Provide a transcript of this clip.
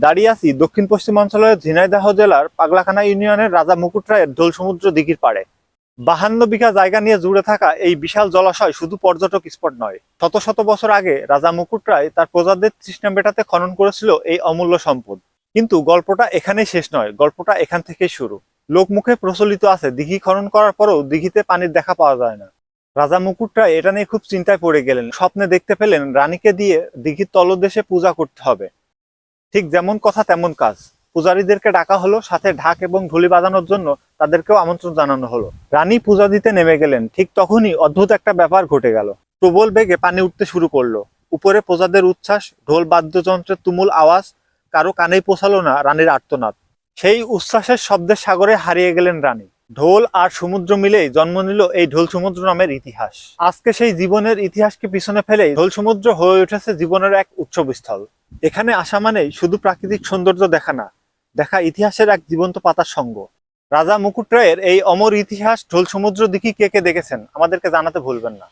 দাঁড়িয়ে আছি দক্ষিণ পশ্চিমাঞ্চলের ঝিনাইদহ জেলার পাগলাখানা ইউনিয়নের রাজা মুকুট রায়ের ঢোল সমুদ্র দিঘির পাড়ে। 52 বিঘা জায়গা নিয়ে জুড়ে থাকা এই বিশাল জলাশয় শুধু পর্যটক স্পট নয়, শত শত বছর আগে রাজা মুকুট রায় তার প্রজাদের তৃষ্ণা মেটাতে খনন করেছিল এই অমূল্য সম্পদ। কিন্তু গল্পটা এখানেই শেষ নয়, গল্পটা এখান থেকেই শুরু। লোকমুখে প্রচলিত আছে দিঘি খনন করার পরেও দিঘিতে পানির দেখা পাওয়া যায় না। রাজা মুকুট রায় এটা নিয়ে খুব চিন্তায় পড়ে গেলেন। স্বপ্নে দেখতে পেলেন রানীকে দিয়ে দিঘির তলদেশে পূজা করতে হবে। ঠিক যেমন কথা তেমন কাজ। পূজারীদেরকে ডাকা হলো, সাথে ঢাক এবং ঢুলি বাজানোর জন্য তাদেরকেও আমন্ত্রণ জানানো হলো। রানী পূজা দিতে নেমে গেলেন। ঠিক তখনই অদ্ভুত একটা ব্যাপার ঘটে গেল। প্রবল বেগে পানি উঠতে শুরু করলো। উপরে প্রজাদের উচ্ছ্বাস, ঢোল বাদ্যযন্ত্রের তুমুল আওয়াজ, কারো কানেই পৌঁছালো না রানীর আর্তনাদ। সেই উচ্ছ্বাসের শব্দের সাগরে হারিয়ে গেলেন রানী। ঢোল আর সমুদ্র মিলেই জন্ম নিল এই ঢোল সমুদ্র নামের ইতিহাস। আজকে সেই জীবনের ইতিহাসকে পিছনে ফেলেই ঢোল সমুদ্র হয়ে উঠেছে জীবনের এক উৎসবস্থল। এখানে আসা মানেই শুধু প্রাকৃতিক সৌন্দর্য দেখা না, দেখা ইতিহাসের এক জীবন্ত পাতার সঙ্গ। রাজা মুকুট রায়ের এই অমর ইতিহাস ঢোল সমুদ্র দিঘি কে কে দেখেছেন আমাদেরকে জানাতে ভুলবেন না।